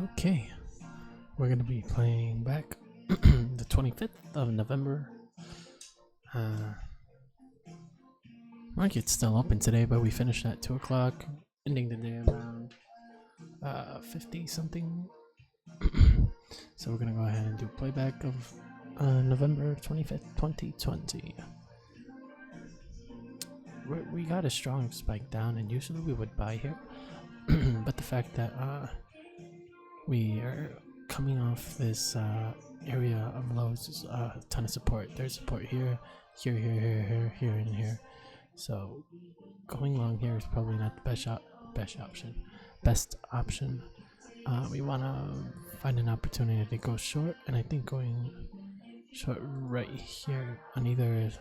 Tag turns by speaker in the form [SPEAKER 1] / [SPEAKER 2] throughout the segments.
[SPEAKER 1] Okay, we're gonna be playing back the 25th of November. Market's still open today, but we finished at 2 o'clock, ending the day around 50 something. So we're gonna go ahead and do playback of November 25th, 2020. We got a strong spike down, and usually we would buy here, but the fact that we are coming off this area of lows, a ton of support. There's support here, here, and here. So going long here is probably not the best option. We want to find an opportunity to go short, and I think going short right here on either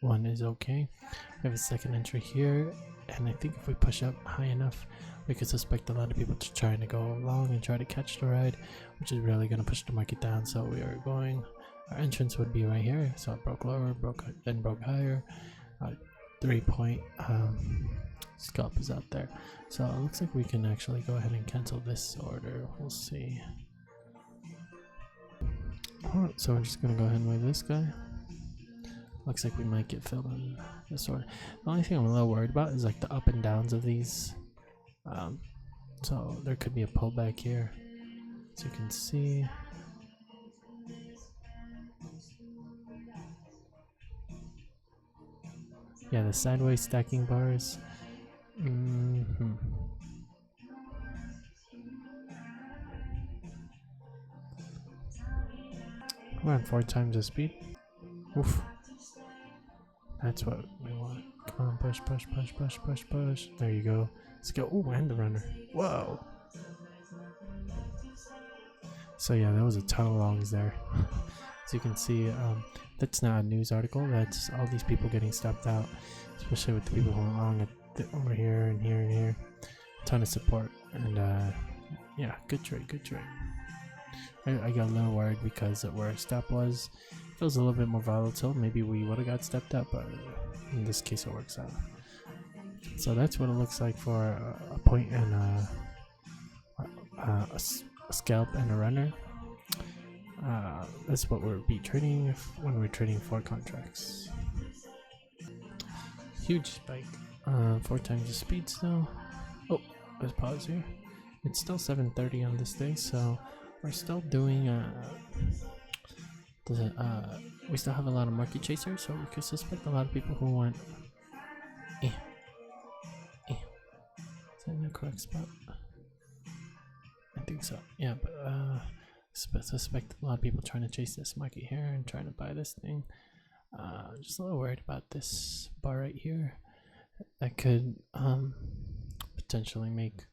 [SPEAKER 1] one is okay. We have a second entry here, and I think if we push up high enough, we could suspect a lot of people trying to go long and try to catch the ride, which is really going to push the market down. So we are going, our entrance would be right here. So it broke lower, then broke higher. 3-point scalp is out there. So it looks like we can actually go ahead and cancel this order. We'll see. Alright, so we're just going to go ahead and wave this guy. Looks like we might get filled in this order. The only thing I'm a little worried about is like the up and downs of these. So there could be a pullback here, as you can see. Yeah, the sideways stacking bars. We're on 4 times the speed. Oof. That's what we want. Come on, push. There you go. Let's go. Ooh, and the runner. Whoa. So yeah, there was a ton of longs there. As you can see, that's not a news article. That's all these people getting stopped out, especially with the people who are long over here and here and here. A ton of support, and yeah, good trade. I got a little worried because of where stop was. It was a little bit more volatile. Maybe we would have got stepped up, but in this case it works out. So that's what it looks like for a point and a scalp and a runner. That's what we'll be trading when we're trading 4 contracts. Huge spike. 4 times the speed still. Oh, let's pause here. It's still 7:30 on this day, so we're still doing we still have a lot of market chasers, so we could suspect a lot of people who want is that in the correct spot? I think so. Yeah, but suspect a lot of people trying to chase this market here and trying to buy this thing. Just a little worried about this bar right here. That could potentially make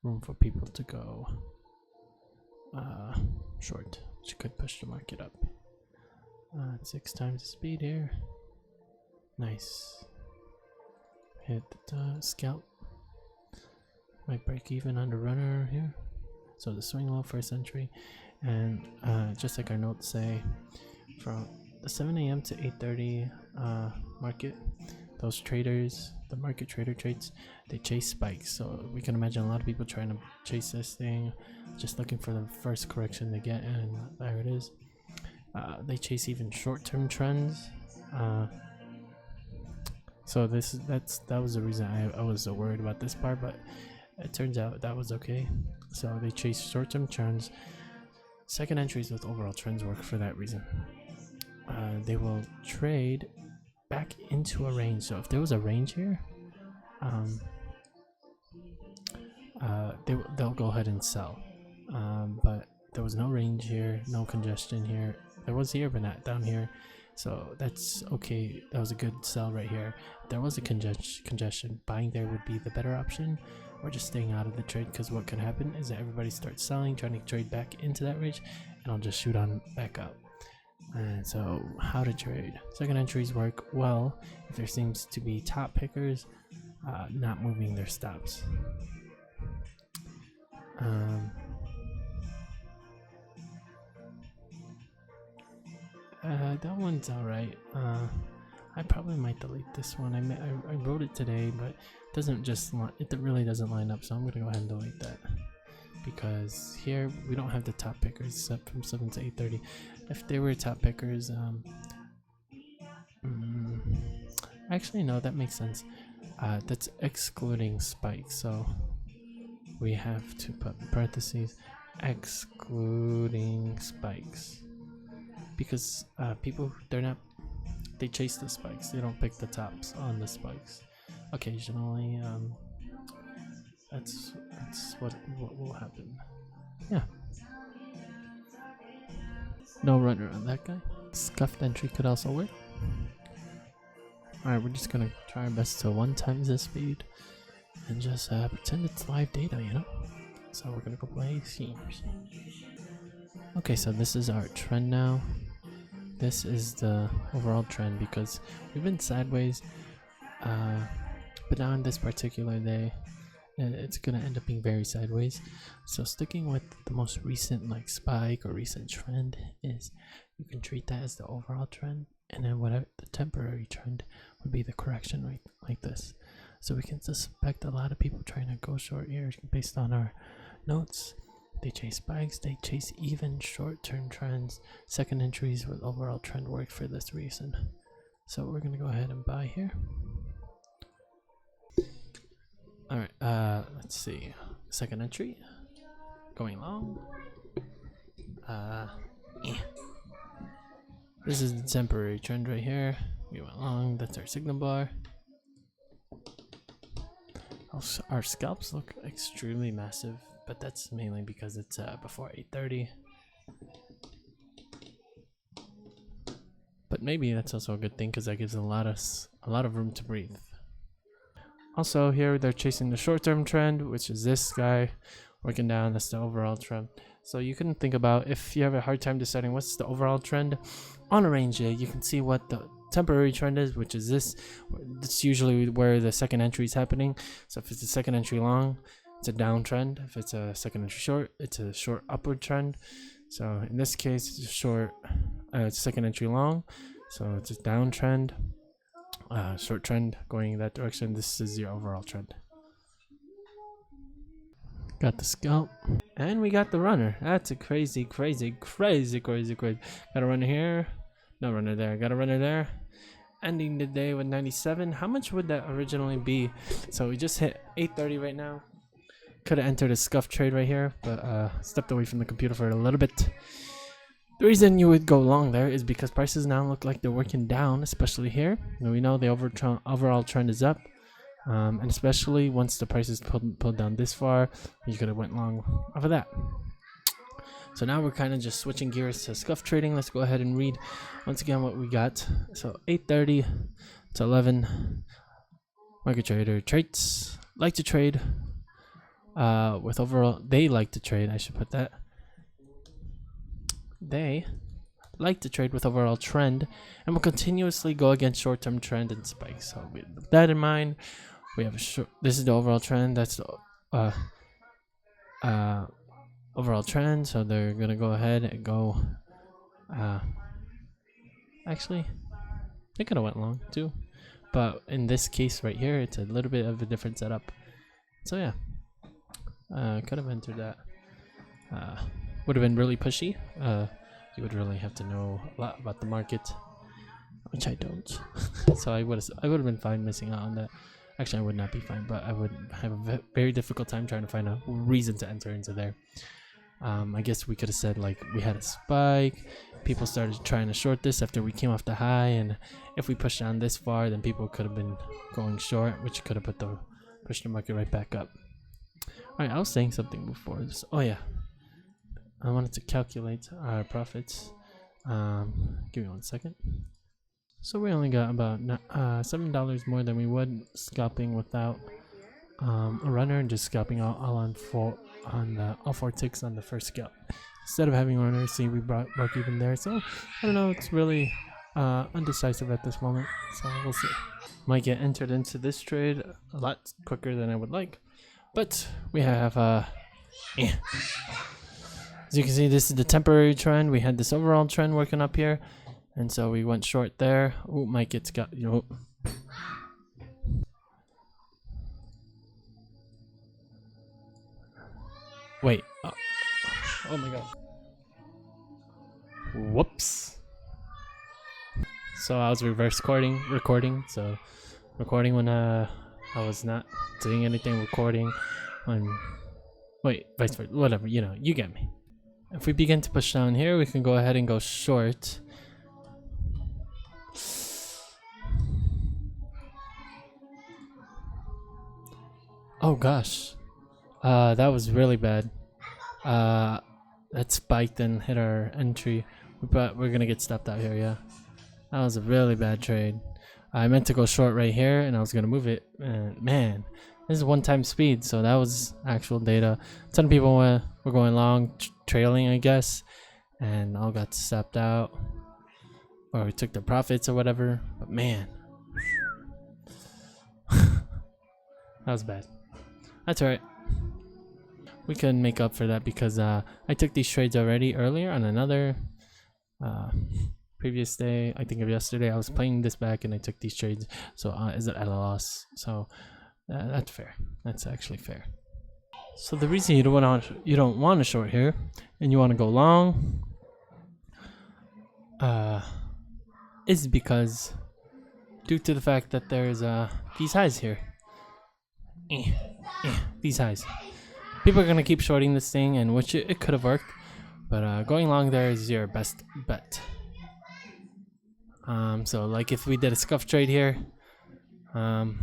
[SPEAKER 1] room for people to go short, which could push the market up. 6 times the speed here. Nice. Hit the scalp. Might break even on the runner here. So the swing low first entry, and just like our notes say, from the 7 a.m. to 8:30 market, those traders, the market trader trades, they chase spikes. So we can imagine a lot of people trying to chase this thing, just looking for the first correction they get, and there it is. They chase even short-term trends. So that was the reason I was so worried about this part, but it turns out that was okay. So they chase short-term trends. Second entries with overall trends work for that reason. They will trade back into a range. So if there was a range here, they'll go ahead and sell. But there was no range here, no congestion here. There was here, but not down here. So that's okay. That was a good sell right here. If there was a congestion, buying there would be the better option, or just staying out of the trade, because what can happen is that everybody starts selling, trying to trade back into that range, and I'll just shoot on back up. And so how to trade. Second entries work well if there seems to be top pickers not moving their stops. That one's alright. I probably might delete this one. I wrote it today, but it really doesn't line up, so I'm gonna go ahead and delete that. because here we don't have the top pickers set from 7 to 8:30. If they were top pickers, actually no, that makes sense. That's excluding spikes, so we have to put in parentheses excluding spikes, because people, they chase the spikes, they don't pick the tops on the spikes. Occasionally, that's what will happen. Yeah. No runner on that guy. Scuffed entry could also work. Alright, we're just gonna try our best to 1 times the speed and just pretend it's live data, you know? So we're gonna go play themes. Okay, so this is our trend now. This is the overall trend because we've been sideways, but now in this particular day, it's gonna end up being very sideways. So sticking with the most recent like spike or recent trend is you can treat that as the overall trend, and then whatever the temporary trend would be the correction rate like this. So we can suspect a lot of people trying to go short here based on our notes. They chase spikes, they chase even short-term trends. Second entries with overall trend work for this reason. So we're gonna go ahead and buy here. Alright, let's see. Second entry. Going long. This is the temporary trend right here. We went long, that's our signal bar. Also, our scalps look extremely massive, but that's mainly because it's before 8:30. But maybe that's also a good thing because that gives a lot of room to breathe. Also here they're chasing the short-term trend, which is this guy working down. That's the overall trend. So you can think about, if you have a hard time deciding what's the overall trend on a range, you can see what the temporary trend is, which is this. It's usually where the second entry is happening. So if it's a second entry long, it's a downtrend. If it's a second entry short, it's a short upward trend. So in this case, it's a short, it's second entry long, so it's a downtrend. Short trend going in that direction. This is your overall trend. Got the scalp, and we got the runner. That's a crazy. Got a runner here, no runner there. Got a runner there. Ending the day with 97. How much would that originally be? So we just hit 8:30 right now. Could have entered a scuff trade right here, but stepped away from the computer for a little bit. The reason you would go long there is because prices now look like they're working down, especially here. And we know the overall trend is up, and especially once the prices pulled down this far, you could have went long off of that. So now we're kind of just switching gears to scuff trading. Let's go ahead and read once again what we got. So 8:30 to 11. Market trader traits like to trade with overall. They like to trade. I should put that. They like to trade with overall trend and will continuously go against short-term trend and spikes. So with that in mind, we have a short. This is the overall trend. That's the overall trend. So they're gonna go ahead and go. Actually, they could have went long too, but in this case right here, it's a little bit of a different setup. So yeah, could have entered that. Would have been really pushy. You would really have to know a lot about the market, which I don't. So I would have been fine missing out on that. Actually, I would not be fine, but I would have a very difficult time trying to find a reason to enter into there. I guess we could have said like we had a spike. People started trying to short this after we came off the high, and if we pushed down this far, then people could have been going short, which could have pushed the market right back up. All right, I was saying something before this. Oh yeah. I wanted to calculate our profits. Give me 1 second. So we only got about $7 more than we would scalping without a runner, and just scalping all on all 4 ticks on the first scalp. Instead of having a runner, see we broke even there. So I don't know. It's really undecisive at this moment. So we'll see. Might get entered into this trade a lot quicker than I would like, but we have As you can see, this is the temporary trend. We had this overall trend working up here, and so we went short there. Oh, might get got, you know. Wait, Oh my god. Whoops. So I was reverse recording. So recording when I was not doing anything. Recording when wait, vice versa. Whatever. You know, you get me. If we begin to push down here, we can go ahead and go short. Oh gosh. That was really bad. That spiked and hit our entry. But we're gonna get stopped out here, yeah. That was a really bad trade. I meant to go short right here and I was gonna move it. And man, this is one-time speed, so that was actual data. A ton of people were going long, trailing, I guess, and all got stopped out. Or we took their profits or whatever. But man. That was bad. That's alright. We can make up for that because I took these trades already earlier on another previous day. I think of yesterday I was playing this back and I took these trades, so is it at a loss? So that's fair. That's actually fair. So the reason you don't want to short here and you want to go long is because due to the fact that there's these highs here. These highs. People are gonna keep shorting this thing, and which it could have worked, but going long there is your best bet. So like if we did a scuff trade here, yeah,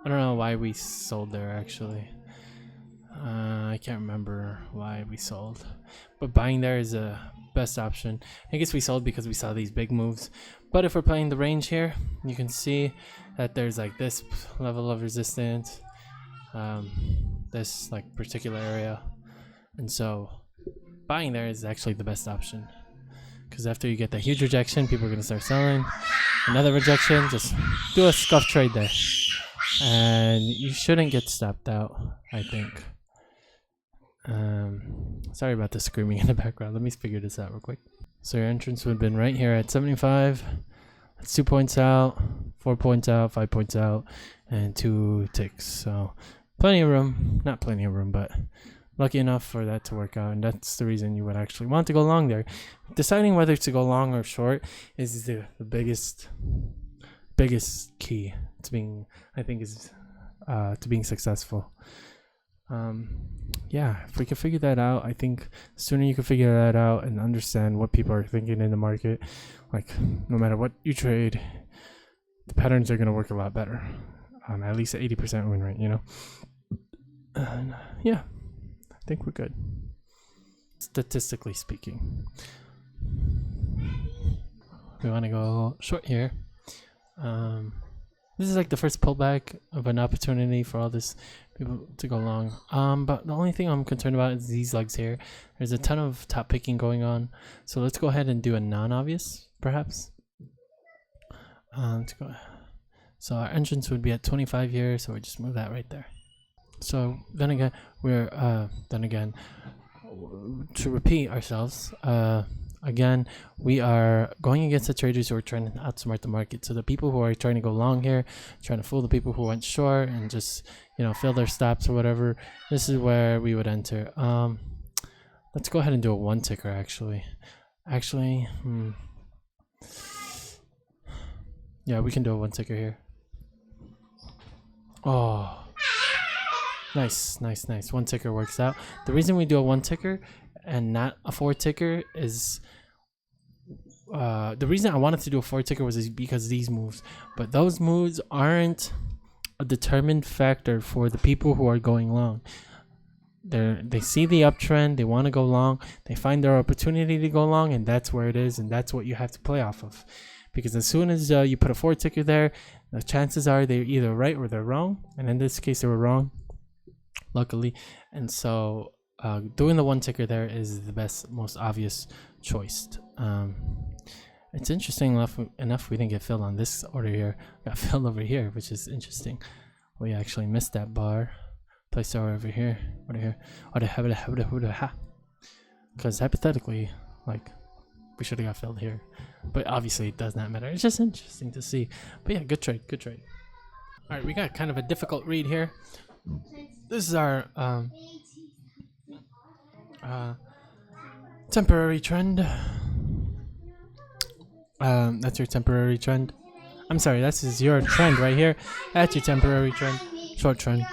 [SPEAKER 1] I don't know why we sold there actually. I can't remember why we sold, but buying there is a best option. I guess we sold because we saw these big moves, but if we're playing the range here, you can see that there's like this level of resistance, this like particular area, and so buying there is actually the best option, because after you get that huge rejection, people are going to start selling. Another rejection, just do a scuff trade there and you shouldn't get stopped out, I think. Sorry about the screaming in the background. Let me figure this out real quick. So your entrance would have been right here at 75. That's 2 points out, 4 points out, 5 points out, and 2 ticks. So plenty of room. Not plenty of room, but lucky enough for that to work out. And that's the reason you would actually want to go long there. Deciding whether to go long or short is the biggest key to being, I think, is to being successful. Yeah, if we can figure that out, I think the sooner you can figure that out and understand what people are thinking in the market, like no matter what you trade, the patterns are going to work a lot better. At least 80% win rate, you know. And yeah, I think we're good, statistically speaking. We want to go short here. This is like the first pullback of an opportunity for all this people to go long. But the only thing I'm concerned about is these legs here. There's a ton of top picking going on. So let's go ahead and do a non-obvious, perhaps. So our entrance would be at 25 here, so we just move that right there. So then again, to repeat ourselves, again, we are going against the traders who are trying to outsmart the market. So the people who are trying to go long here, trying to fool the people who went short and just, you know, fill their stops or whatever, this is where we would enter. Let's go ahead and do a one ticker actually. Yeah, we can do a one ticker here. Oh, nice. One ticker works out. The reason we do a one ticker and not a four ticker is the reason I wanted to do a four ticker was because these moves, but those moves aren't a determined factor for the people who are going long. They see the uptrend, they want to go long, they find their opportunity to go long, and that's where it is, and that's what you have to play off of. Because as soon as you put a four ticker there, the chances are they're either right or they're wrong, and in this case they were wrong, luckily. And so doing the one ticker there is the best, most obvious choice. It's interesting enough we didn't get filled on this order here. Got filled over here, which is interesting. We actually missed that bar. Placed our over here. Because hypothetically, like, we should have got filled here. But obviously it does not matter. It's just interesting to see. But yeah, good trade. Alright, we got kind of a difficult read here. This is our Temporary trend. That's your temporary trend. I'm sorry, this is your trend right here. That's your temporary trend. Short trend.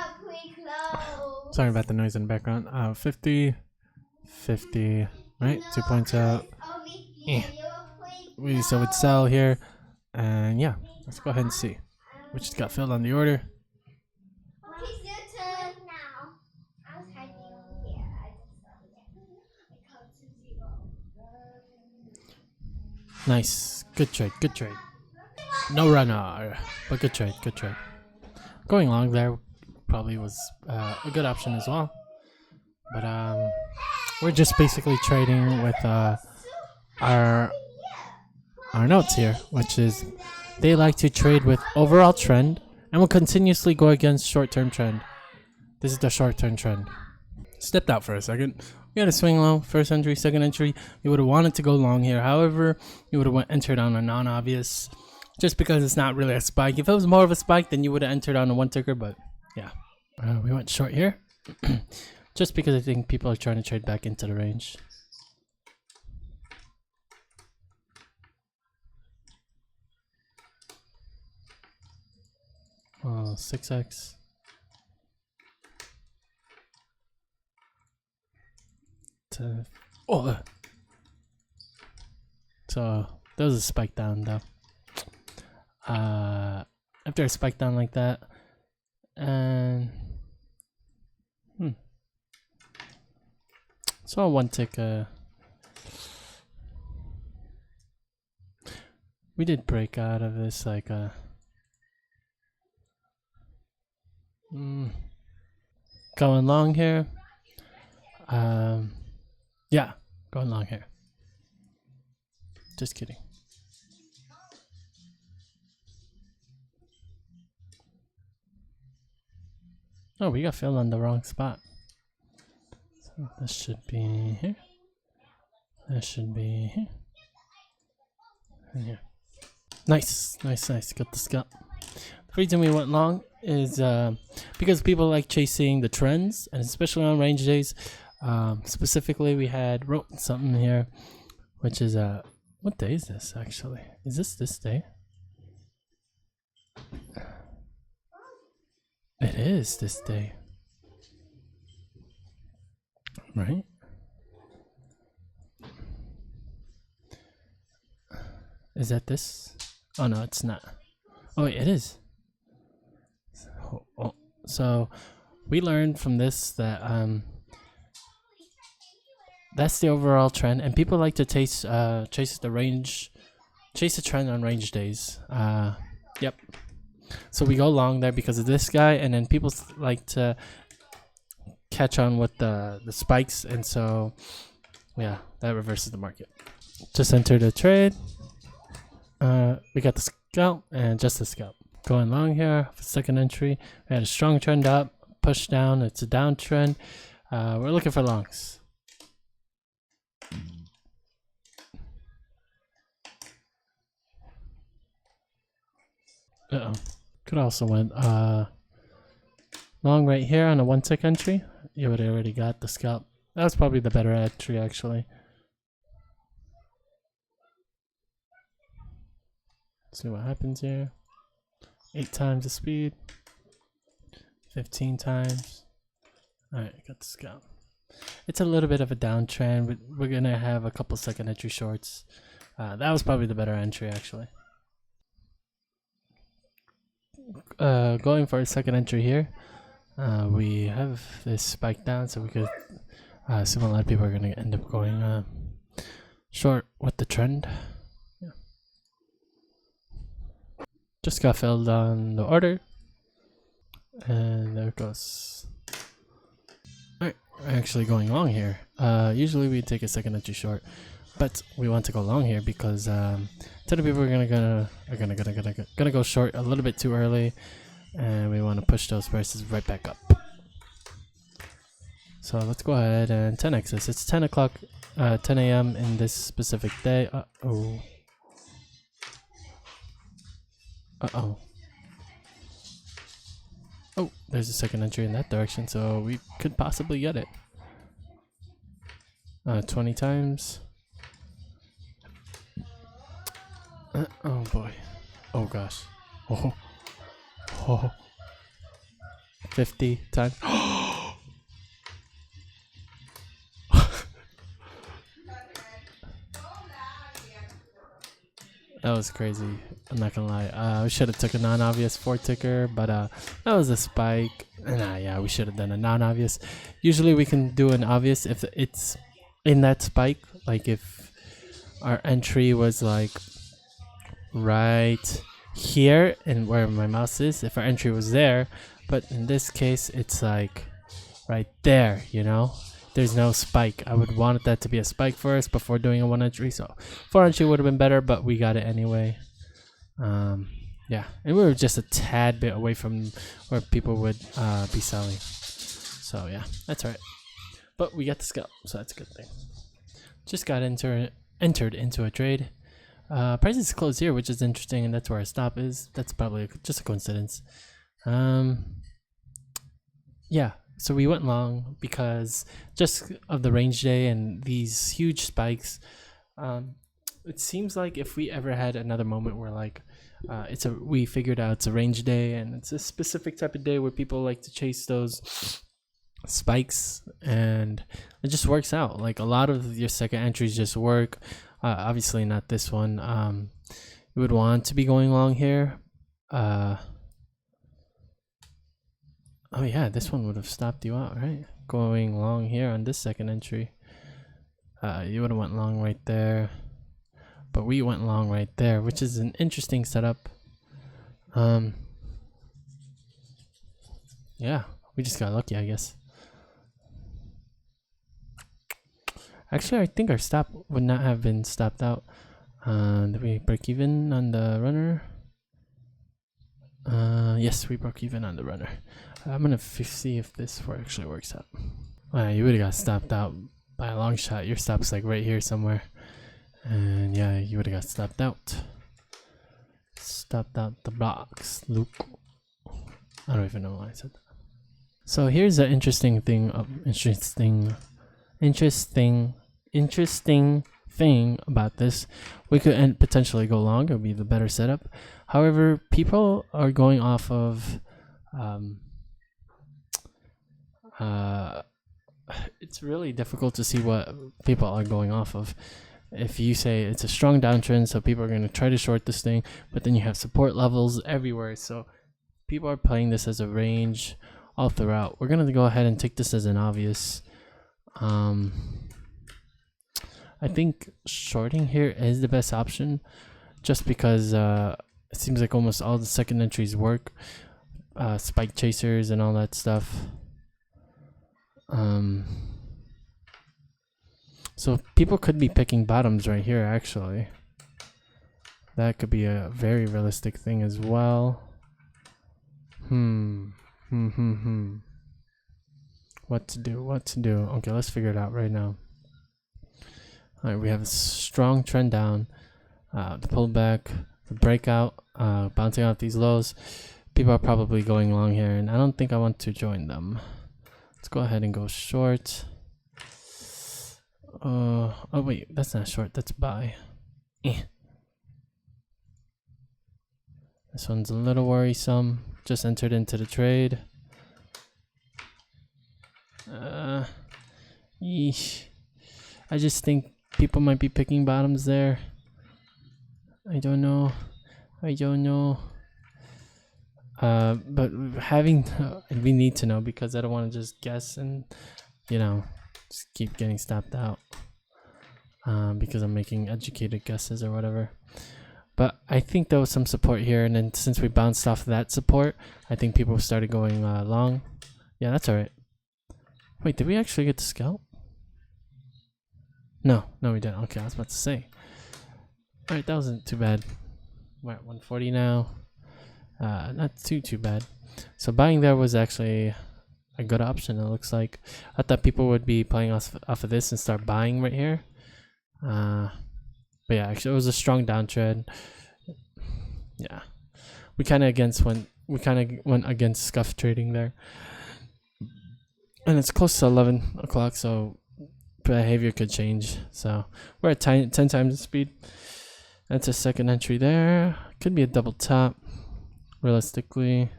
[SPEAKER 1] Sorry about the noise in the background. 50, 50, right? 2 points out. So it's sell here. And yeah, let's go ahead and see. We just got filled on the order. Nice. Good trade, good trade. No runner, but good trade, good trade. Going long there probably was a good option as well. But we're just basically trading with our notes here, which is they like to trade with overall trend and will continuously go against short-term trend. This is the short-term trend. Stepped out for a second. We had a swing low, first entry, second entry. You would have wanted to go long here. However, you would have entered on a non-obvious, just because it's not really a spike. If it was more of a spike, then you would have entered on a one ticker. But yeah, we went short here, just because I think people are trying to trade back into the range. Oh, 6x. So there was a spike down though. After a spike down like that, and so one tick. We did break out of this like going long here. Yeah, going long here. Just kidding. Oh, we got filled on the wrong spot. So this should be here. That should be here. And here. Nice, nice, nice. Got the scalp. The reason we went long is because people like chasing the trends, and especially on range days. Specifically, we wrote something here, which is what day is this actually? Is this day? It is this day, right? Is that this? Oh no, it's not. Oh wait, it is. So we learned from this that that's the overall trend, and people like to chase the range, chase the trend on range days. Yep. So we go long there because of this guy, and then people like to catch on with the spikes, and so yeah, that reverses the market. Just entered a trade. We got the scalp and just the scalp. Going long here, second entry. We had a strong trend up, push down. It's a downtrend. We're looking for longs. Could also went long right here on a 1 tick entry. You would have already got the scalp. That was probably the better entry actually. Let's see what happens here. 8 times the speed. 15 times. Alright, got the scalp. It's a little bit of a downtrend, but we're gonna have a couple second entry shorts. That was probably the better entry actually. Going for a second entry here. We have this spike down, so we could assume a lot of people are going to end up going short with the trend. Yeah. Just got filled on the order, and there it goes. Alright, we're actually going long here. Usually we take a second entry short, but we want to go long here because ton of people are gonna go short a little bit too early, and we want to push those prices right back up. So let's go ahead and 10x this. It's 10 o'clock, 10 a.m. in this specific day. Uh-oh. Oh, there's a second entry in that direction, so we could possibly get it. 20 times. Oh boy. Oh gosh. Oh. Oh. 50 times. That was crazy. I'm not gonna lie. We should have took a non-obvious 4-ticker, but that was a spike. Nah, yeah, we should have done a non-obvious. Usually we can do an obvious if it's in that spike. Like if our entry was like right here and where my mouse is, if our entry was there, but in this case it's like right there, you know. There's no spike. I would want that to be a spike first before doing a 1 entry, so 4 entry would have been better, but we got it anyway. Yeah, and we were just a tad bit away from where people would be selling, so yeah, that's all right. But we got the scalp, so that's a good thing. Just got entered into a trade. Prices closed here, which is interesting, and that's where our stop is. That's probably just a coincidence. Yeah, so we went long because just of the range day and these huge spikes. It seems like if we ever had another moment where like we figured out it's a range day and it's a specific type of day where people like to chase those spikes, and it just works out. Like a lot of your second entries just work. Obviously not this one. You would want to be going long here. Oh yeah, this one would have stopped you out, right? Going long here on this second entry. You would have went long right there, but we went long right there, which is an interesting setup. Yeah, we just got lucky, I guess. Actually, I think our stop would not have been stopped out. Did we break even on the runner? Yes, we broke even on the runner. I'm gonna see if this actually works out. You would have got stopped out by a long shot. Your stop's like right here somewhere, and yeah, you would have got stopped out. Stopped out the box, Luke. I don't even know why I said that. So here's an interesting thing. Interesting thing about this. We could potentially go long. It would be the better setup. However, people are going off of it's really difficult to see what people are going off of. If you say it's a strong downtrend, so people are going to try to short this thing, but then you have support levels everywhere, so people are playing this as a range all throughout. We're going to go ahead and take this as an obvious. I think shorting here is the best option, just because it seems like almost all the second entries work, spike chasers and all that stuff. So people could be picking bottoms right here, actually. That could be a very realistic thing as well. What to do? Okay, let's figure it out right now. All right, we have a strong trend down, the pullback, the breakout, bouncing off these lows. People are probably going long here, and I don't think I want to join them. Let's go ahead and go short. Oh wait, that's not short, that's buy. This one's a little worrisome. Just entered into the trade. Yeesh. I just think people might be picking bottoms there. I don't know. But we need to know, because I don't want to just guess and, just keep getting stopped out. Because I'm making educated guesses or whatever. But I think there was some support here, and then since we bounced off that support, I think people started going long. Yeah, that's alright. Wait, did we actually get the scalp? No, we didn't. Okay, I was about to say. Alright, that wasn't too bad. We're at 140 now. Not too bad. So buying there was actually a good option, it looks like. I thought people would be playing off of this and start buying right here. But yeah, actually it was a strong downtrend. Yeah. We kind of went against scuff trading there. And it's close to 11 o'clock, so behavior could change. So we're at 10 times the speed. That's a second entry there. Could be a double top, realistically.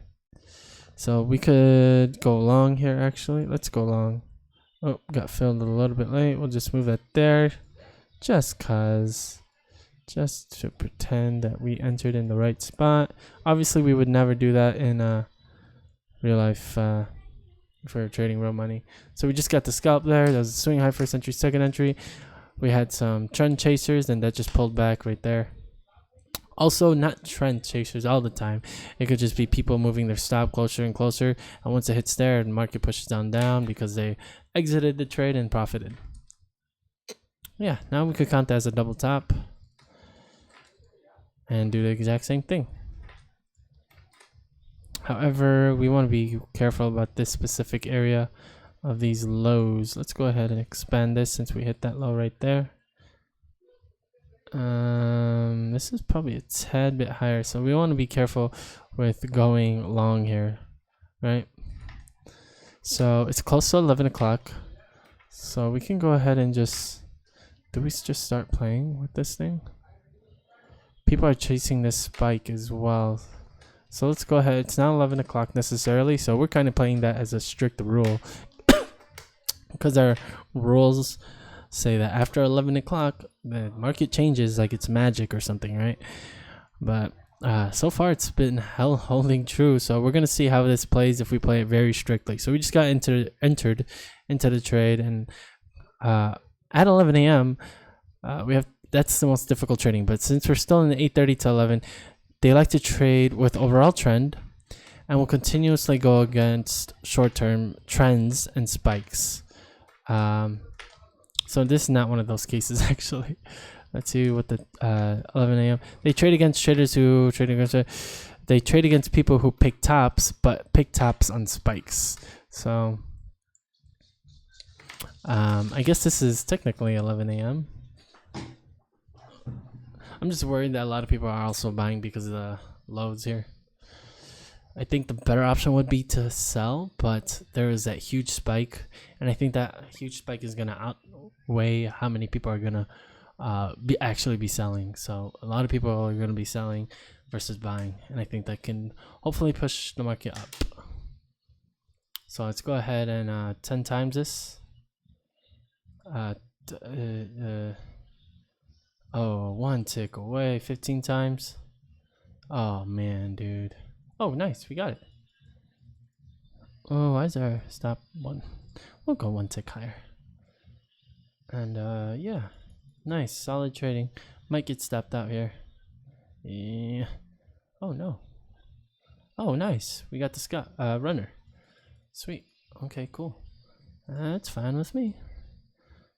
[SPEAKER 1] So we could go long here, actually. Let's go long. Oh, got filled a little bit late. We'll just move that there. Just to pretend that we entered in the right spot. Obviously, we would never do that in real life if we were trading real money. So we just got the scalp there. That was a swing high first entry, second entry. We had some trend chasers, and that just pulled back right there. Also, not trend chasers all the time. It could just be people moving their stop closer and closer. And once it hits there, the market pushes down because they exited the trade and profited. Yeah, now we could count that as a double top and do the exact same thing. However, we want to be careful about this specific area of these lows. Let's go ahead and expand this since we hit that low right there. This is probably a tad bit higher, so we want to be careful with going long here, right? So it's close to 11 o'clock, so we can go ahead and just start playing with this thing? People are chasing this spike as well, so let's go ahead. It's not 11 o'clock necessarily, so we're kind of playing that as a strict rule because our rules say that after 11 o'clock the market changes like it's magic or something, right? But so far it's been holding true, so we're gonna see how this plays if we play it very strictly. So we just got entered into the trade, and at 11 a.m. That's the most difficult trading, but since we're still in the 8:30 to 11, they like to trade with overall trend and will continuously go against short-term trends and spikes. So this is not one of those cases, actually. Let's see what the 11 a.m. They trade against traders who trade against. They trade against people who pick tops, but pick tops on spikes. So I guess this is technically 11 a.m. I'm just worried that a lot of people are also buying because of the lows here. I think the better option would be to sell, but there is that huge spike, and I think that huge spike is gonna outweigh how many people are gonna actually be selling. So a lot of people are gonna be selling versus buying, and I think that can hopefully push the market up. So let's go ahead and 10 times this. Oh, one tick away, 15 times. Oh man, dude. Oh, nice, we got it. Oh, why is our stop one? We'll go one tick higher. And yeah, nice, solid trading. Might get stopped out here. Yeah. Oh no. Oh, nice. We got the runner. Sweet. Okay, cool. That's fine with me.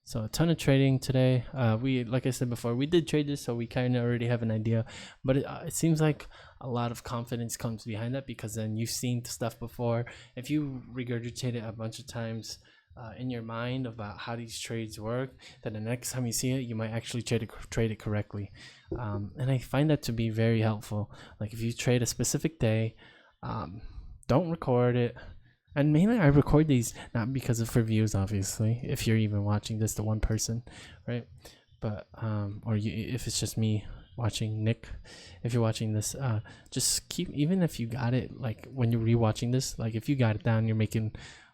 [SPEAKER 1] So a ton of trading today. We, like I said before, we did trade this, so we kind of already have an idea. But it seems like a lot of confidence comes behind that, because then you've seen stuff before. If you regurgitate it a bunch of times in your mind about how these trades work, then the next time you see it, you might actually trade it correctly. And I find that to be very helpful. Like if you trade a specific day, don't record it. And mainly I record these not because of reviews, obviously, if you're even watching this to one person, right? But if it's just me watching Nick, if you're watching this, just keep, even if you got it, like when you're rewatching this, like if you got it down, you're making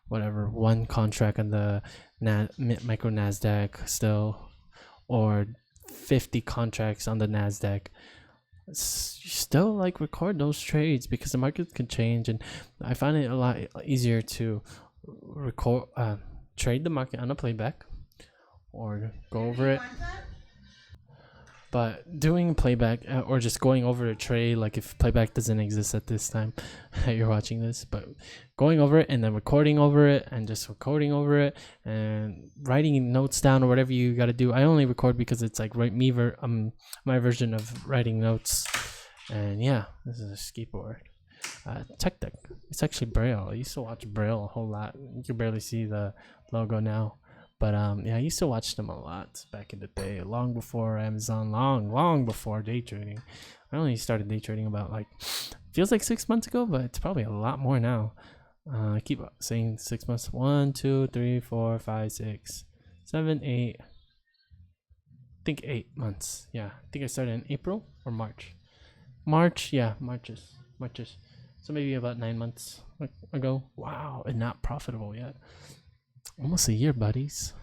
[SPEAKER 1] whatever, one contract on the micro NASDAQ still, or 50 contracts on the NASDAQ. Still like record those trades, because the market can change, and I find it a lot easier to record trade the market on a playback or go over it. But doing playback or just going over a trade, like if playback doesn't exist at this time that you're watching this, but going over it and then recording over it and just recording over it and writing notes down or whatever you got to do. I only record because it's like my version of writing notes. And yeah, this is a skateboard. Tech deck. It's actually Braille. I used to watch Braille a whole lot. You can barely see the logo now. But yeah, I used to watch them a lot back in the day, long before Amazon, long before day trading. I only started day trading about feels like 6 months ago, but it's probably a lot more now. I keep saying 6 months. 1, 2, 3, 4, 5, 6, 7, 8. I think 8 months. Yeah, I think I started in April or March. March, yeah, Marches. So maybe about 9 months ago. Wow, and not profitable yet. Almost a year, buddies.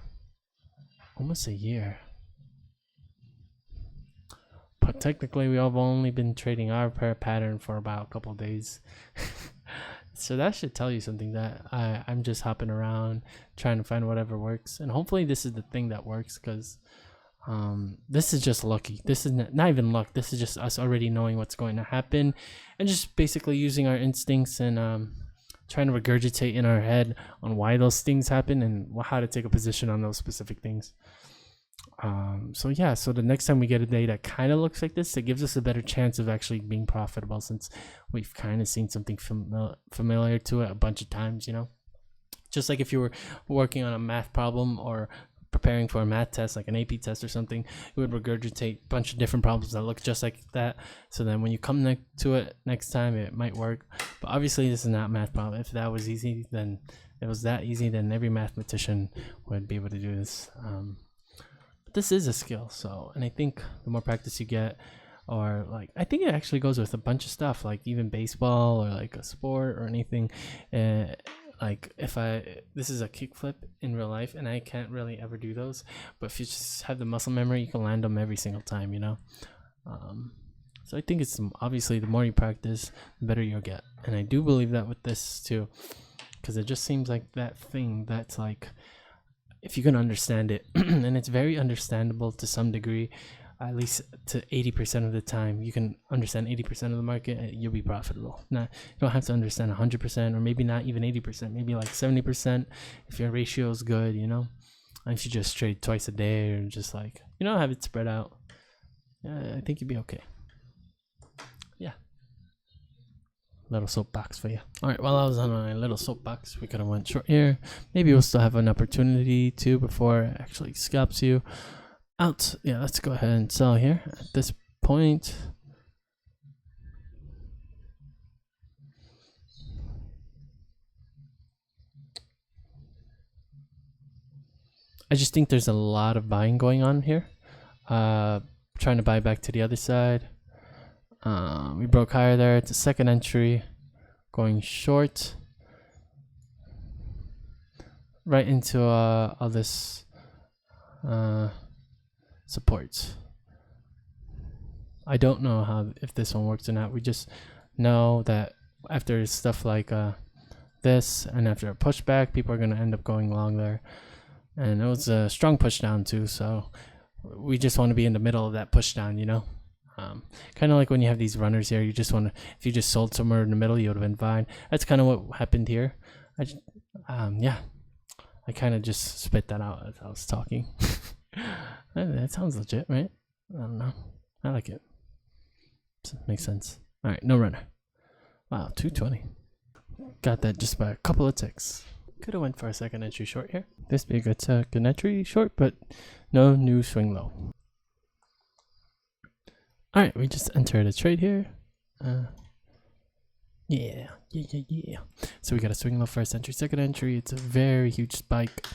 [SPEAKER 1] Almost a year. But technically, we have only been trading our pattern for about a couple of days. So that should tell you something, that I'm just hopping around trying to find whatever works. And hopefully this is the thing that works, because this is just lucky. This is not even luck. This is just us already knowing what's going to happen and just basically using our instincts and trying to regurgitate in our head on why those things happen and how to take a position on those specific things. So yeah, so the next time we get a day that kind of looks like this, it gives us a better chance of actually being profitable, since we've kind of seen something familiar to it a bunch of times, you know. Just like if you were working on a math problem or preparing for a math test, like an AP test or something, it would regurgitate a bunch of different problems that look just like that. So then when you come to it next time, it might work. But obviously this is not a math problem. If that was easy, then it was that easy, then every mathematician would be able to do this. This is a skill, so, and I think the more practice you get, or like, I think it actually goes with a bunch of stuff, like even baseball or like a sport or anything. Like if this is a kickflip in real life, and I can't really ever do those, but if you just have the muscle memory, you can land them every single time, you know. So I think it's obviously the more you practice, the better you'll get, and I do believe that with this too, because it just seems like that thing that's like, if you can understand it, and it's very understandable to some degree, at least to 80% of the time, you can understand 80% of the market, you'll be profitable. Not, you don't have to understand 100%, or maybe not even 80%, maybe like 70% if your ratio is good, you know. And if you just trade twice a day, or just like, you know, have it spread out, yeah, I think you'd be okay. Yeah. Little soapbox for you. All right, while I was on my little soapbox, we could have went short here. Maybe we'll still have an opportunity to before it actually scalps you out. Yeah, let's go ahead and sell here at this point. I just think there's a lot of buying going on here. Trying to buy back to the other side. We broke higher there. It's a second entry. Going short. Right into all this support. I don't know if this one works or not. We just know that after stuff like this, and after a pushback, people are going to end up going long there. And it was a strong push down too, so we just want to be in the middle of that push down, you know. Kind of like when you have these runners here, you just want to, if you just sold somewhere in the middle, you would have been fine. That's kind of what happened here. Yeah, I kind of just spit that out as I was talking. That sounds legit, right? I don't know. I like it. Makes sense. All right, no runner. Wow, 220. Got that just by a couple of ticks. Could have went for a second entry short here. This be a good second entry short, but no new swing low. All right, we just entered a trade here. Yeah. So we got a swing low first entry, second entry. It's a very huge spike,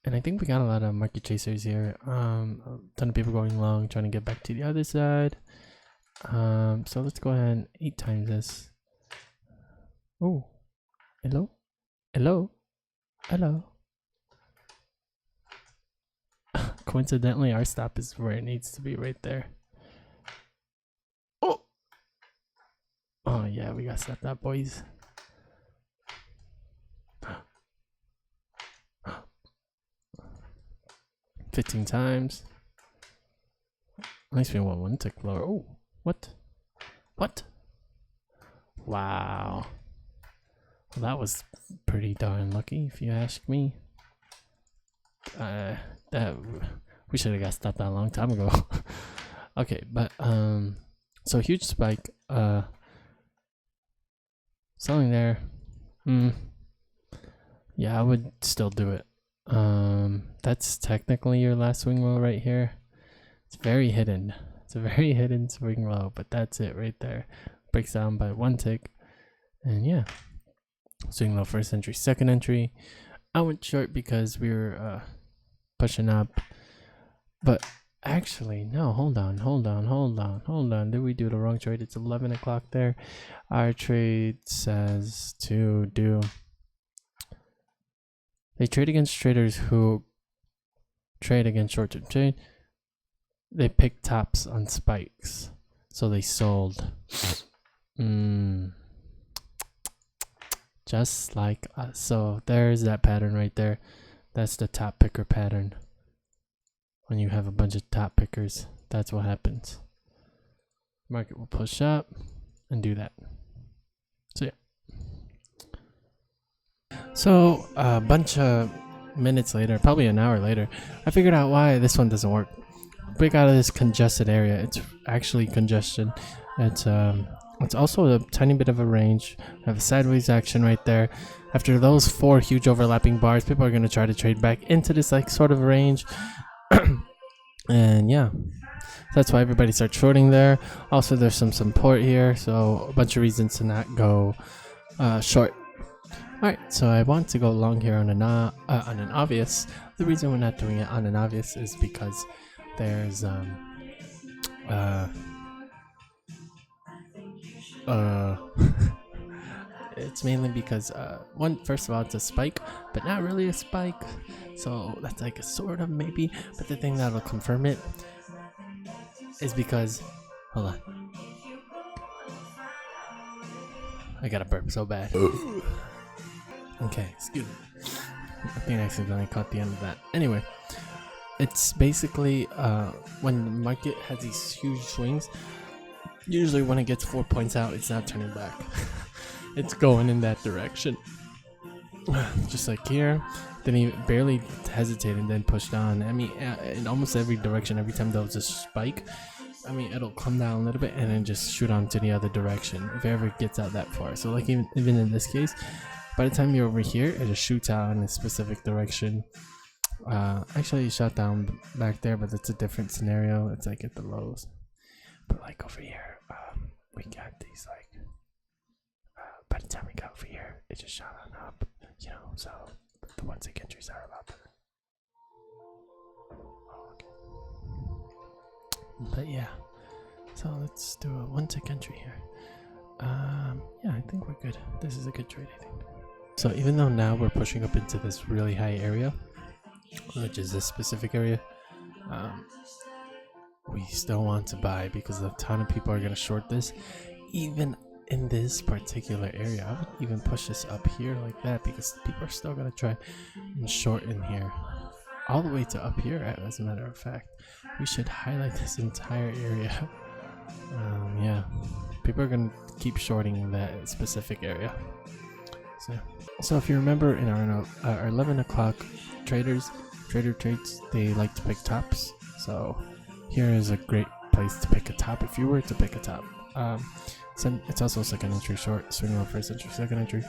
[SPEAKER 1] and I think we got a lot of market chasers here. A ton of people going long, trying to get back to the other side. So let's go ahead and 8 times this. Oh, hello. Coincidentally, our stop is where it needs to be, right there. Oh yeah, we gotta stop that, boys. $15 times. At least we want one tick lower. Oh, what? Wow. Well, that was pretty darn lucky, if you ask me. That we should have got stopped that a long time ago. Okay, but so huge spike. Selling there. Yeah, I would still do it. That's technically your last swing low right here. It's very hidden. It's a very hidden swing low, but that's it right there. Breaks down by 1 tick, and yeah, swing low first entry, second entry. I went short because we were pushing up. But actually, no, hold on. Did we do the wrong trade? It's 11 o'clock there. Our trade says to do. They trade against traders who trade against short-term trade. They pick tops on spikes, so they sold. Just like us. So there's that pattern right there. That's the top picker pattern. When you have a bunch of top pickers, that's what happens. Market will push up and do that. So yeah. So a bunch of minutes later, probably an hour later, I figured out why this one doesn't work. Break out of this congested area. It's actually congestion. It's also a tiny bit of a range. I have a sideways action right there. After those 4 huge overlapping bars, people are going to try to trade back into this like sort of range. And yeah, that's why everybody starts shorting there. Also, there's some support here, so a bunch of reasons to not go short. Alright, so I want to go long here on an obvious. The reason we're not doing it on an obvious is because there's it's mainly because first of all, it's a spike, but not really a spike, so that's like a sort of maybe. But the thing that'll confirm it is because, hold on, I got a burp so bad. Okay, excuse me. I think I accidentally caught the end of that. Anyway, it's basically when the market has these huge swings, usually when it gets 4 points out, it's not turning back. It's going in that direction. Just like here, then he barely hesitated and then pushed on. I mean, in almost every direction, every time there was a spike, I mean, it'll come down a little bit and then just shoot on to the other direction if it ever gets out that far. So like even in this case, by the time you're over here, it just shoots out in a specific direction. Actually, it shot down back there, but it's a different scenario. It's like at the lows. But like over here, we got these like, by the time we got over here, it just shot on up, you know, so the 1 tick entries are a lot better. Oh, okay. But yeah, so let's do a 1 tick entry here. Yeah, I think we're good. This is a good trade, I think. So even though now we're pushing up into this really high area, which is this specific area, we still want to buy because a ton of people are going to short this. Even in this particular area, I would even push this up here like that because people are still going to try and short in here. All the way to up here, as a matter of fact. We should highlight this entire area. Yeah, people are going to keep shorting that specific area. So if you remember in our 11 o'clock trader trades, they like to pick tops. So here is a great place to pick a top if you were to pick a top. It's also second entry short, swing low first entry, second entry.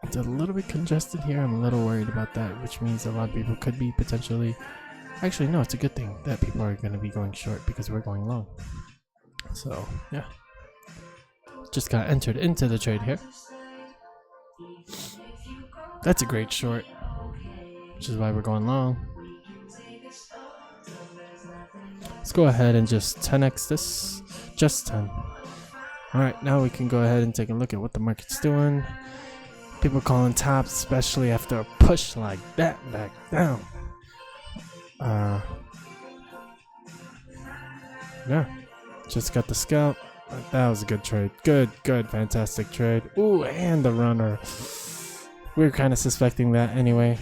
[SPEAKER 1] It's a little bit congested here. I'm a little worried about that, which means a lot of people could be potentially. Actually, no, it's a good thing that people are going to be going short because we're going long. So yeah, just got entered into the trade here. That's a great short, which is why we're going long. Let's go ahead and just 10x this, just 10. Alright, now we can go ahead and take a look at what the market's doing. People calling tops, especially after a push like that back down. Yeah, just got the scalp. That was a good trade. Good, fantastic trade. Ooh, and the runner. We were kind of suspecting that anyway.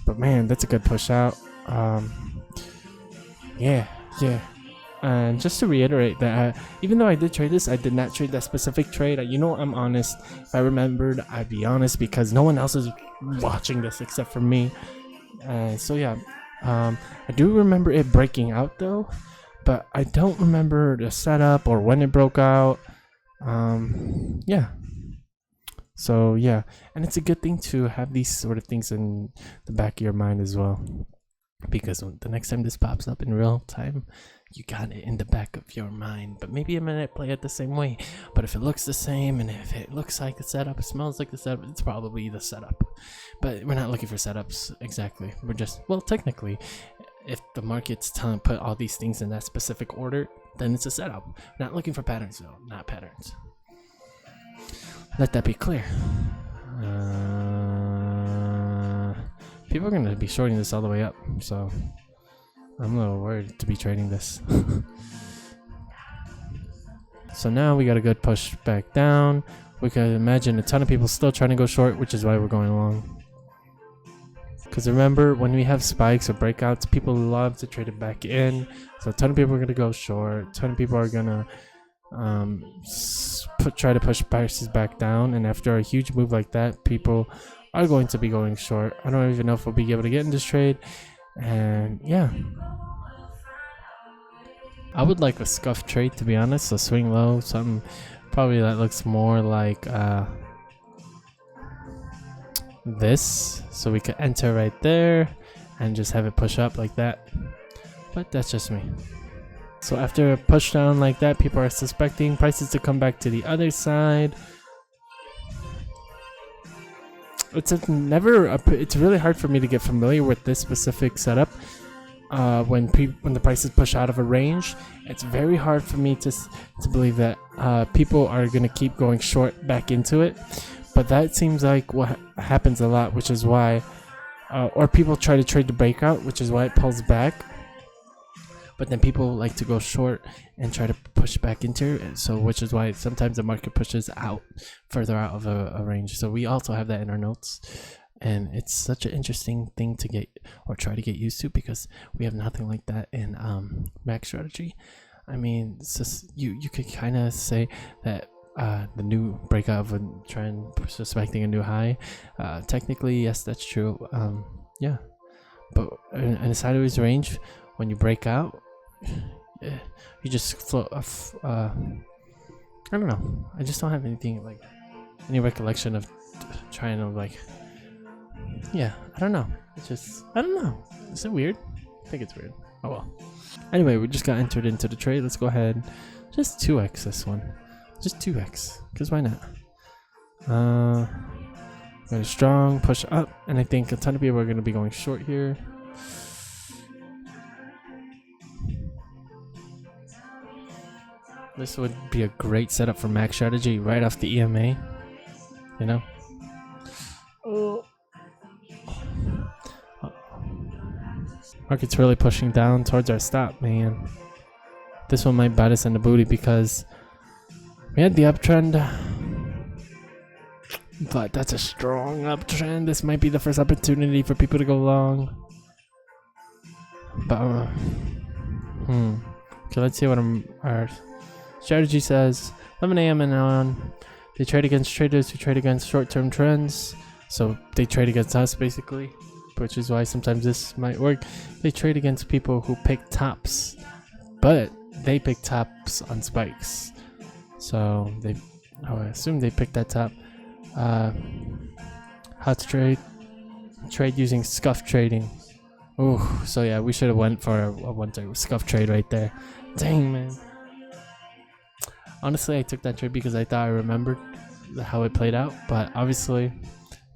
[SPEAKER 1] But man, that's a good push out. Yeah. And just to reiterate that even though I did trade this, I did not trade that specific trade. You know, I'm honest. If I remembered, I'd be honest because no one else is watching this except for me. So yeah, I do remember it breaking out though, but I don't remember the setup or when it broke out. Yeah. So yeah, and it's a good thing to have these sort of things in the back of your mind as well, because the next time this pops up in real time, you got it in the back of your mind. But maybe I'm gonna play it the same way. But if it looks the same and if it looks like the setup, it smells like the setup, it's probably the setup. But we're not looking for setups exactly. We're just, well, technically, if the market's telling to put all these things in that specific order, then it's a setup. We're not looking for patterns though, not patterns. Let that be clear. People are gonna be shorting this all the way up, so I'm a little worried to be trading this. So now we got a good push back down. We can imagine a ton of people still trying to go short, which is why we're going long. Because remember, when we have spikes or breakouts, people love to trade it back in. So a ton of people are going to go short. A ton of people are going to try to push prices back down. And after a huge move like that, people are going to be going short. I don't even know if we'll be able to get in this trade. And yeah. I would like a scuff trade, to be honest. A swing low, something probably that looks more like this, so we could enter right there and just have it push up like that. But that's just me. So after a push down like that, people are suspecting prices to come back to the other side. It's really hard for me to get familiar with this specific setup. When the prices push out of a range, it's very hard for me to believe that people are going to keep going short back into it. But that seems like what happens a lot, which is why, or people try to trade the breakout, which is why it pulls back. But then people like to go short and try to push back into it, so which is why sometimes the market pushes out further out of a range. So we also have that in our notes, and it's such an interesting thing to get or try to get used to, because we have nothing like that in max strategy. I mean, it's just, you could kind of say that the new breakout of a trend suspecting a new high, technically yes, that's true. Yeah, but in a sideways range, when you break out, you just float off. I don't know, I just don't have anything like any recollection of trying to like, yeah, I don't know, it's just, I don't know, is it weird? I think it's weird. Oh well. Anyway, we just got entered into the trade. Let's go ahead, just 2x this one. Just 2x, because why not? Got a strong push up, and I think a ton of people are going to be going short here. This would be a great setup for max strategy right off the EMA, you know? Oh. Market's really pushing down towards our stop, man. This one might bite us in the booty because we had the uptrend, but that's a strong uptrend. This might be the first opportunity for people to go long. But okay, let's see what our strategy says. 11 a.m. and on, they trade against traders who trade against short-term trends. So they trade against us basically, which is why sometimes this might work. They trade against people who pick tops, but they pick tops on spikes. So I assume they picked that top. How to trade using scuff trading. Oh, so yeah, we should have went for a one scuff trade right there. Dang, man. Honestly, I took that trade because I thought I remembered how it played out, but obviously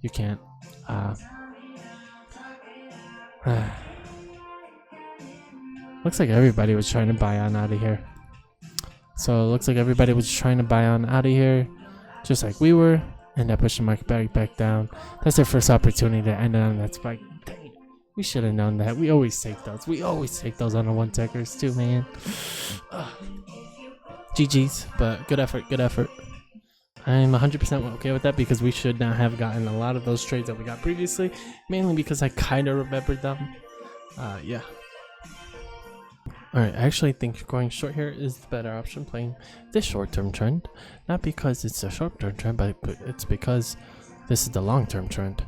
[SPEAKER 1] you can't. Looks like everybody was trying to buy on out of here. So it looks like everybody was trying to buy on out of here, just like we were, and that pushed the market back down. That's their first opportunity to end on that spike. Dang, we should have known that. We always take those. We always take those on the one tickers too, man. GG's, but good effort, good effort. I'm 100% okay with that because we should not have gotten a lot of those trades that we got previously, mainly because I kind of remembered them. Yeah. Alright, I actually think going short here is the better option, playing this short-term trend. Not because it's a short-term trend, but it's because this is the long-term trend.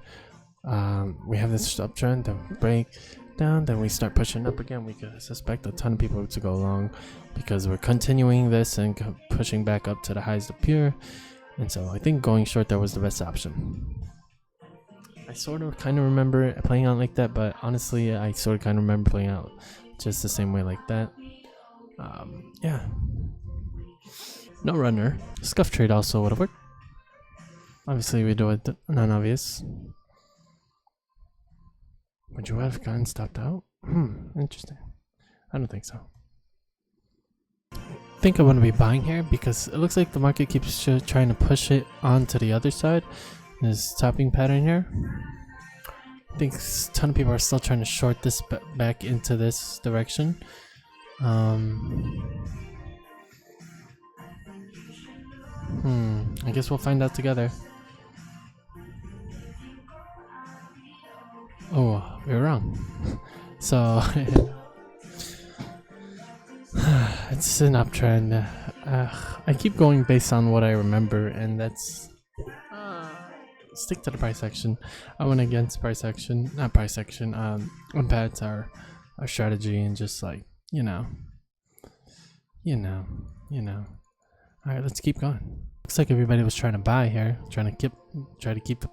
[SPEAKER 1] We have this uptrend, then break down, then we start pushing up again. We could suspect a ton of people to go long because we're continuing this and pushing back up to the highs of pure. And so I think going short there was the best option. I sort of kind of remember playing out like that, but honestly I sort of kind of remember playing out just the same way like that. Yeah. No runner. Scuff trade also would have worked. Obviously, we do it non-obvious. Would you have gotten stopped out? Interesting. I don't think so. I think I want to be buying here because it looks like the market keeps trying to push it onto the other side. This topping pattern here. I think a ton of people are still trying to short this back into this direction. I guess we'll find out together. Oh, we were wrong. So it's an uptrend. I keep going based on what I remember, and that's stick to the price action. I went against price action, not price action. Unpads our strategy, and just like you know. All right, let's keep going. Looks like everybody was trying to buy here, try to keep the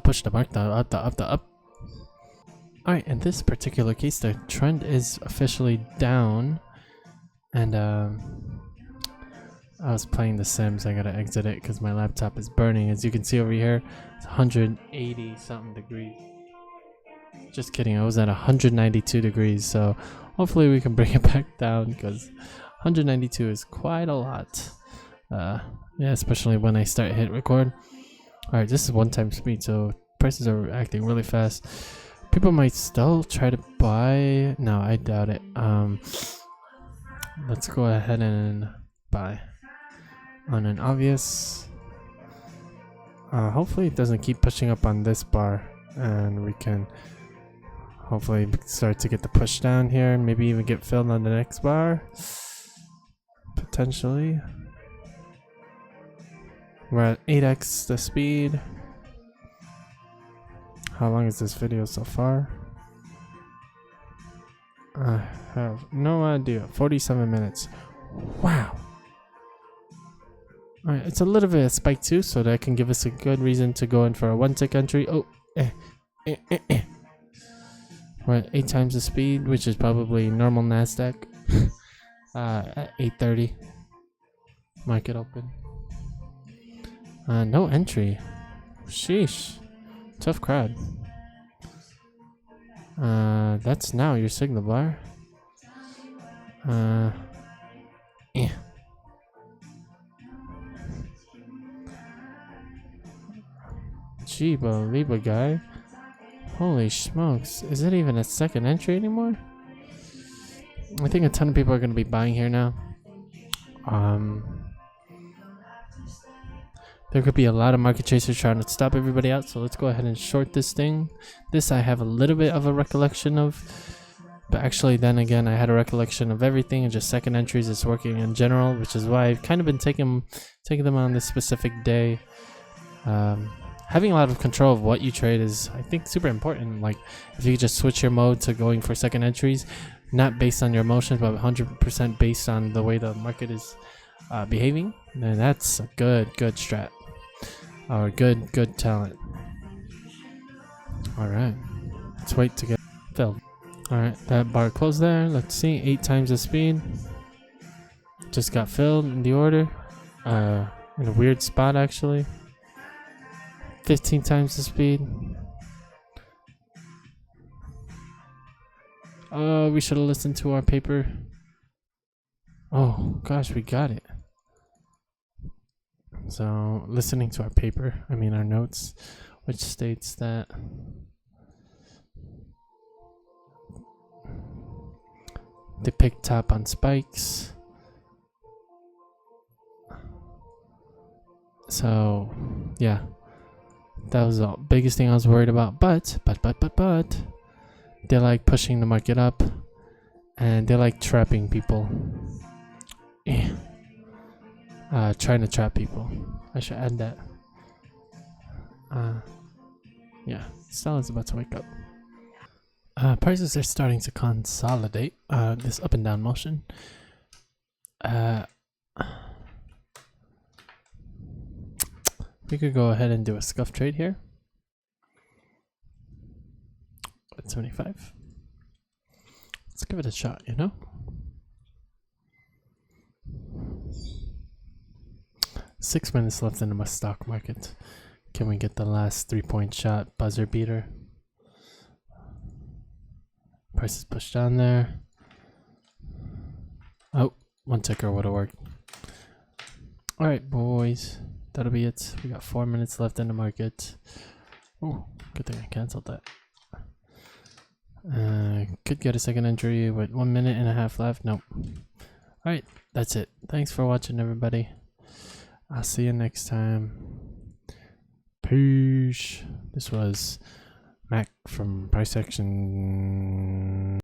[SPEAKER 1] push to mark the up. All right, in this particular case, the trend is officially down, and I was playing The Sims. I gotta exit it because my laptop is burning. As you can see over here, it's 180 something degrees. Just kidding, I was at 192 degrees, so hopefully we can bring it back down because 192 is quite a lot. Yeah, especially when I start hit record. Alright, this is 1x speed, so prices are acting really fast. People might still try to buy. No, I doubt it. Let's go ahead and buy on an obvious. Hopefully it doesn't keep pushing up on this bar, and we can hopefully start to get the push down here, maybe even get filled on the next bar. Potentially. We're at 8x the speed. How long is this video so far? I have no idea. 47 minutes. Wow. Alright, it's a little bit of spike too, so that can give us a good reason to go in for a 1-tick entry. Oh, We're at 8 times the speed, which is probably normal NASDAQ. At 8:30. Market open. No entry. Sheesh. Tough crowd. That's now your signal bar. Jeeba Liba guy. Holy smokes. Is it even a second entry anymore? I think a ton of people are going to be buying here now. There could be a lot of market chasers trying to stop everybody out, so let's go ahead and short this thing. This I have a little bit of a recollection of, but actually then again I had a recollection of everything, and just second entries is working in general, which is why I've kind of been taking them on this specific day. Having a lot of control of what you trade is, I think, super important. Like if you just switch your mode to going for second entries, not based on your emotions, but 100% based on the way the market is behaving, then that's a good strat. Or good talent. Alright. Let's wait to get filled. Alright, that bar closed there. Let's see. 8 times the speed. Just got filled in the order. In a weird spot actually. 15 times the speed. We should have listened to our paper. Oh gosh, we got it. So, listening to our paper, I mean our notes, which states that they picked top on spikes. So, yeah, that was the biggest thing I was worried about. But, they like pushing the market up, and they like trapping people. Trying to trap people. I should add that. Yeah, Stalin's about to wake up. Prices are starting to consolidate. This up and down motion. We could go ahead and do a scuff trade here. At 75. Let's give it a shot, you know? 6 minutes left in the stock market. Can we get the last 3-point shot buzzer beater? Price is pushed down there. Oh, one ticker would have worked. Alright, boys. That'll be it. We got 4 minutes left in the market. Oh, good thing I canceled that. Could get a second entry with 1 minute and a half left. Nope. Alright, that's it. Thanks for watching, everybody. I'll see you next time. Peace. This was Mac from Price Action.